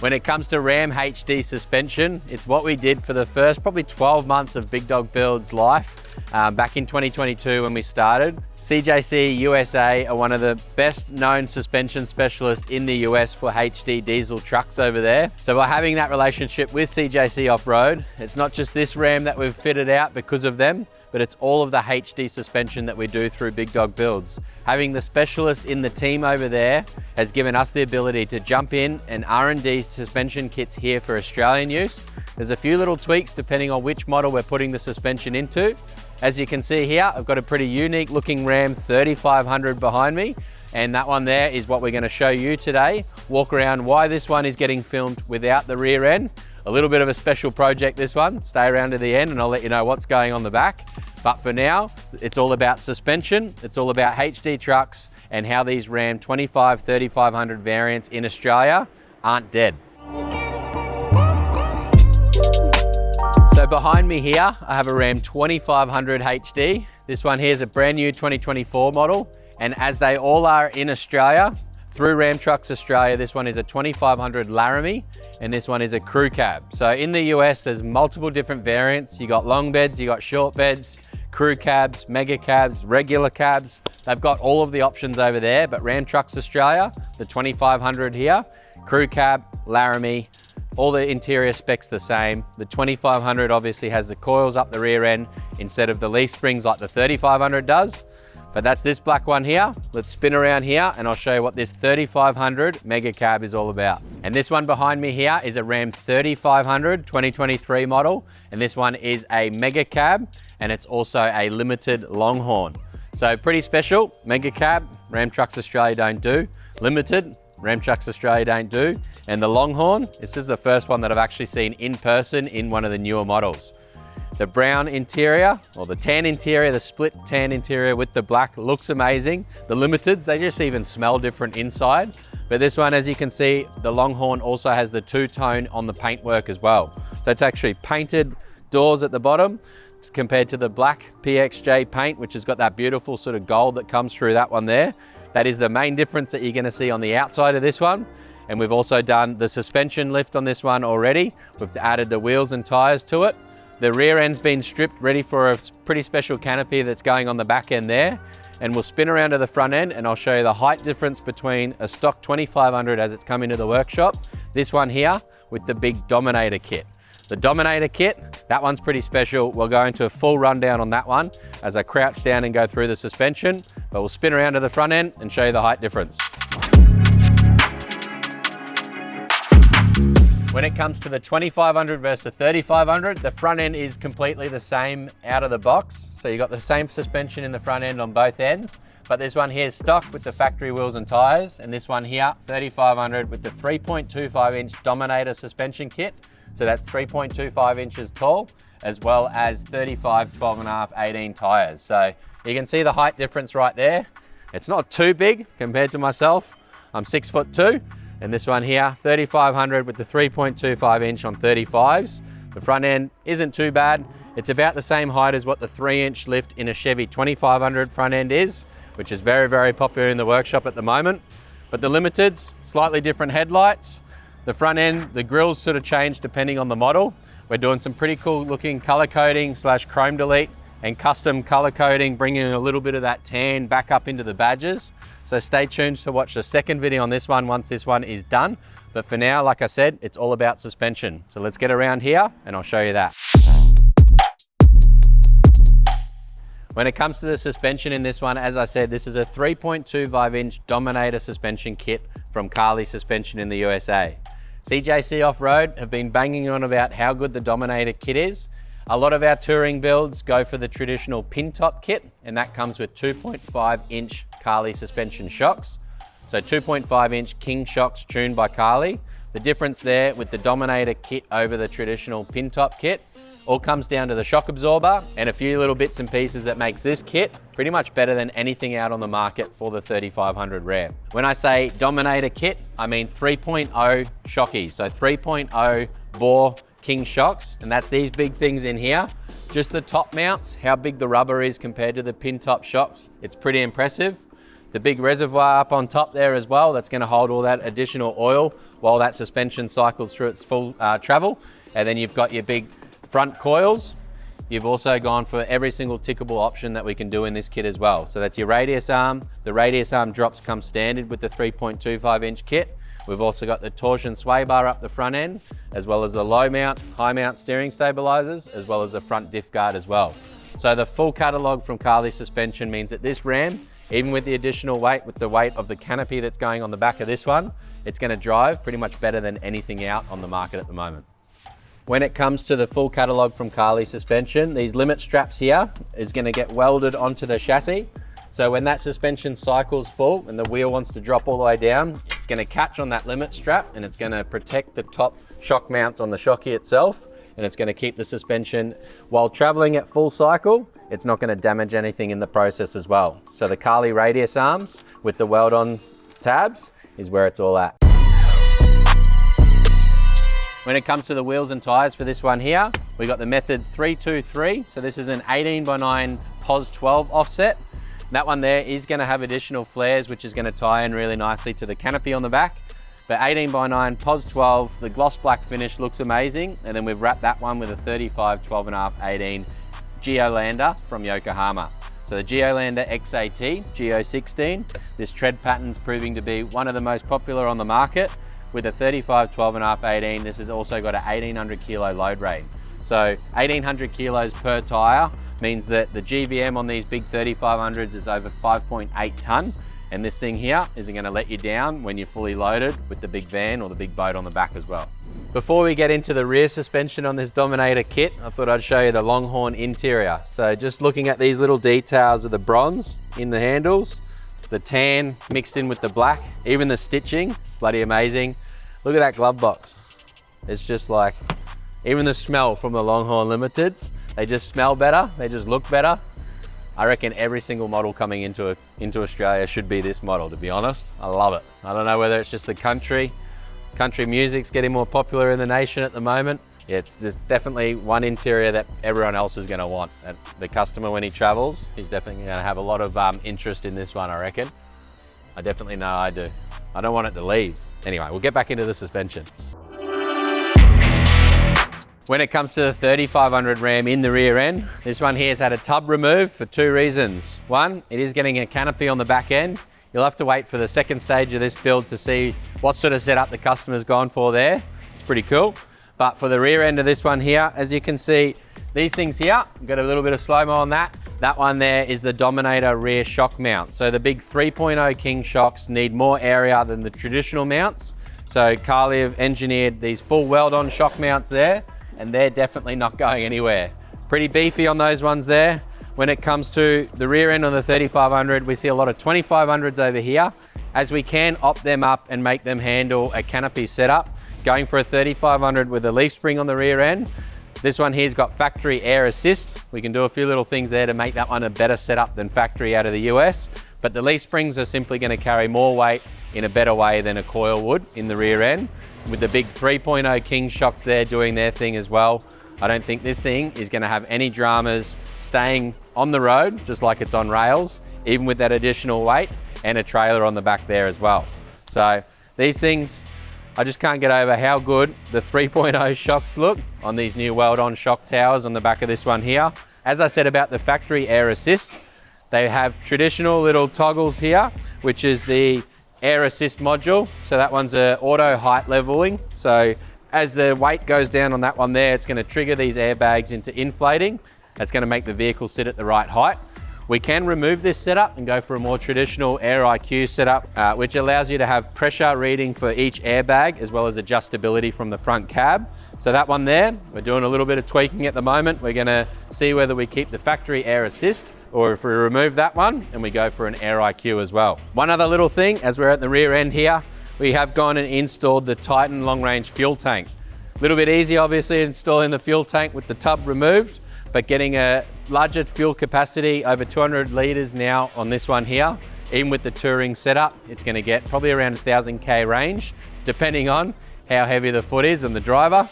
When it comes to Ram HD suspension, it's what we did for the first probably 12 months of Big Dog Build's life, back in 2022 when we started. CJC USA are one of the best known suspension specialists in the US for HD diesel trucks over there. So by having that relationship with CJC Off-Road, it's not just this Ram that we've fitted out because of them, but it's all of the HD suspension that we do through Big Dog Builds. Having the specialist in the team over there has given us the ability to jump in and R&D suspension kits here for Australian use. There's a few little tweaks depending on which model we're putting the suspension into. As you can see here, I've got a pretty unique looking Ram 3500 behind me, and that one there is what we're going to show you today. Walk around why this one is getting filmed without the rear end. A little bit of a special project, this one. Stay around to the end and I'll let you know what's going on the back. But for now, it's all about suspension. It's all about HD trucks and how these Ram 3500 variants in Australia aren't dead. So behind me here, I have a Ram 2500 HD. This one here is a brand new 2024 model. And as they all are in Australia, through Ram Trucks Australia, this one is a 2500 Laramie, and this one is a crew cab. So in the US, there's multiple different variants. You got long beds, you got short beds, crew cabs, mega cabs, regular cabs. They've got all of the options over there, but Ram Trucks Australia, the 2500 here, crew cab, Laramie, all the interior specs the same. The 2500 obviously has the coils up the rear end instead of the leaf springs like the 3500 does. But that's this black one here. Let's spin around here and I'll show you what this 3500 Mega Cab is all about. And this one behind me here is a Ram 3500 2023 model. And this one is a Mega Cab and it's also a limited Longhorn. So pretty special. Mega Cab, Ram Trucks Australia don't do. Limited, Ram Trucks Australia don't do. And the Longhorn, this is the first one that I've actually seen in person in one of the newer models. The brown interior, or the tan interior, the split tan interior with the black looks amazing. The Limiteds, they just even smell different inside. But this one, as you can see, the Longhorn also has the two-tone on the paintwork as well. So it's actually painted doors at the bottom compared to the black PXJ paint, which has got that beautiful sort of gold that comes through that one there. That is the main difference that you're gonna see on the outside of this one. And we've also done the suspension lift on this one already. We've added the wheels and tires to it. The rear end's been stripped, ready for a pretty special canopy that's going on the back end there. And we'll spin around to the front end and I'll show you the height difference between a stock 2500 as it's come into the workshop, this one here with the big Dominator kit. The Dominator kit, that one's pretty special. We'll go into a full rundown on that one as I crouch down and go through the suspension, but we'll spin around to the front end and show you the height difference. When it comes to the 2500 versus the 3500, the front end is completely the same out of the box. So you got the same suspension in the front end on both ends, but this one here is stock with the factory wheels and tires. And this one here, 3500 with the 3.25 inch Dominator suspension kit. So that's 3.25 inches tall, as well as 35, 12.5, 18 tires. So you can see the height difference right there. It's not too big compared to myself. I'm 6'2". And this one here, 3500 with the 3.25 inch on 35s. The front end isn't too bad. It's about the same height as what the 3-inch lift in a Chevy 2500 front end is, which is very, very popular in the workshop at the moment. But the Limiteds, slightly different headlights. The front end, the grills sort of change depending on the model. We're doing some pretty cool looking color coding / chrome delete and custom color coding, bringing a little bit of that tan back up into the badges. So stay tuned to watch the second video on this one once this one is done. But for now, like I said, it's all about suspension. So let's get around here and I'll show you that. When it comes to the suspension in this one, as I said, this is a 3.25 inch Dominator suspension kit from Carly Suspension in the USA. CJC Off-Road have been banging on about how good the Dominator kit is. A lot of our touring builds go for the traditional pin top kit, and that comes with 2.5 inch Carly suspension shocks. So 2.5 inch King shocks tuned by Carly. The difference there with the Dominator kit over the traditional pin top kit all comes down to the shock absorber and a few little bits and pieces that makes this kit pretty much better than anything out on the market for the 3500 Ram. When I say Dominator kit, I mean 3.0 shockies. So 3.0 bore King shocks, and that's these big things in here. Just the top mounts, how big the rubber is compared to the pin top shocks, it's pretty impressive. The big reservoir up on top there as well, that's going to hold all that additional oil while that suspension cycles through its full travel. And then you've got your big front coils. You've also gone for every single tickable option that we can do in this kit as well. So that's your radius arm. The radius arm drops come standard with the 3.25 inch kit. We've also got the torsion sway bar up the front end, as well as the low mount, high mount steering stabilizers, as well as the front diff guard as well. So the full catalog from Carli Suspension means that this Ram, even with the additional weight, with the weight of the canopy that's going on the back of this one, it's going to drive pretty much better than anything out on the market at the moment. When it comes to the full catalog from Carli Suspension, these limit straps here is going to get welded onto the chassis. So when that suspension cycles full and the wheel wants to drop all the way down, it's going to catch on that limit strap and it's going to protect the top shock mounts on the shocky itself, and it's going to keep the suspension while traveling at full cycle. It's not going to damage anything in the process as well. So the Carli radius arms with the weld on tabs is where it's all at. When it comes to the wheels and tyres for this one here, we got the Method 323. So this is an 18x9 POS 12 offset. That one there is going to have additional flares, which is going to tie in really nicely to the canopy on the back. But 18x9 POS 12, the gloss black finish looks amazing. And then we've wrapped that one with a 35, 12.5, 18 Geolander from Yokohama. So the Geolander XAT, Geo16, this tread pattern's proving to be one of the most popular on the market. With a 35, 12.5, 18, this has also got a 1800 kilo load rate. So 1800 kilos per tyre means that the GVM on these big 3500s is over 5.8 tonne. And this thing here isn't going to let you down when you're fully loaded with the big van or the big boat on the back as well. Before we get into the rear suspension on this Dominator kit, I thought I'd show you the Longhorn interior. So just looking at these little details of the bronze in the handles, the tan mixed in with the black, even the stitching, it's bloody amazing. Look at that glove box. It's just like, even the smell from the Longhorn Limiteds, they just smell better, they just look better. I reckon every single model coming into Australia should be this model, to be honest. I love it. I don't know whether it's just the country music's getting more popular in the nation at the moment. There's definitely one interior that everyone else is going to want. And the customer, when he travels, he's definitely going to have a lot of interest in this one, I reckon. I definitely know I do. I don't want it to leave. Anyway, we'll get back into the suspension. When it comes to the 3500 Ram in the rear end, this one here has had a tub removed for two reasons. One, it is getting a canopy on the back end. You'll have to wait for the second stage of this build to see what sort of setup the customer's gone for there. It's pretty cool. But for the rear end of this one here, as you can see, these things here, got a little bit of slow-mo on that. That one there is the Dominator rear shock mount. So the big 3.0 King shocks need more area than the traditional mounts. So Carli have engineered these full weld-on shock mounts there, and they're definitely not going anywhere. Pretty beefy on those ones there. When it comes to the rear end on the 3500, we see a lot of 2500s over here, as we can opt them up and make them handle a canopy setup. Going for a 3500 with a leaf spring on the rear end. This one here's got factory air assist. We can do a few little things there to make that one a better setup than factory out of the US, but the leaf springs are simply going to carry more weight in a better way than a coil would in the rear end. With the big 3.0 King shocks there doing their thing as well, I don't think this thing is going to have any dramas staying on the road, just like it's on rails, even with that additional weight and a trailer on the back there as well. So these things, I just can't get over how good the 3.0 shocks look on these new weld-on shock towers on the back of this one here. As I said about the factory air assist, they have traditional little toggles here, which is the air assist module. So that one's a auto height leveling. So as the weight goes down on that one there, it's going to trigger these airbags into inflating. That's going to make the vehicle sit at the right height. We can remove this setup and go for a more traditional Air IQ setup, which allows you to have pressure reading for each airbag, as well as adjustability from the front cab. So that one there, we're doing a little bit of tweaking at the moment. We're gonna see whether we keep the factory air assist, or if we remove that one and we go for an Air IQ as well. One other little thing, as we're at the rear end here, we have gone and installed the Titan long range fuel tank. A little bit easy, obviously, installing the fuel tank with the tub removed, but getting a larger fuel capacity, over 200 litres now on this one here. Even with the touring setup, it's going to get probably around 1,000k range, depending on how heavy the foot is and the driver.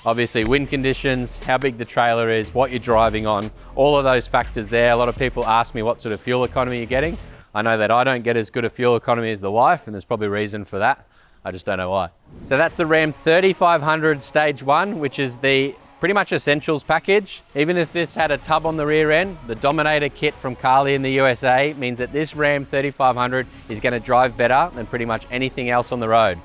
Obviously wind conditions, how big the trailer is, what you're driving on, all of those factors there. A lot of people ask me what sort of fuel economy you're getting. I know that I don't get as good a fuel economy as the wife, and there's probably a reason for that. I just don't know why. So that's the Ram 3500 Stage 1, which is the pretty much essentials package. Even if this had a tub on the rear end, the Dominator kit from Carly in the USA means that this Ram 3500 is going to drive better than pretty much anything else on the road.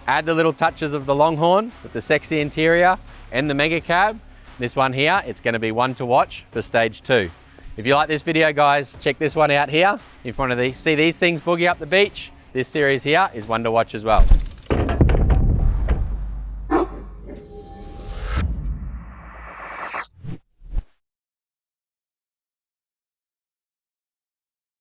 Add the little touches of the Longhorn with the sexy interior and the Mega Cab. This one here, it's going to be one to watch for Stage 2. If you like this video, guys, check this one out here. If you want to see these things boogie up the beach, this series here is one to watch as well.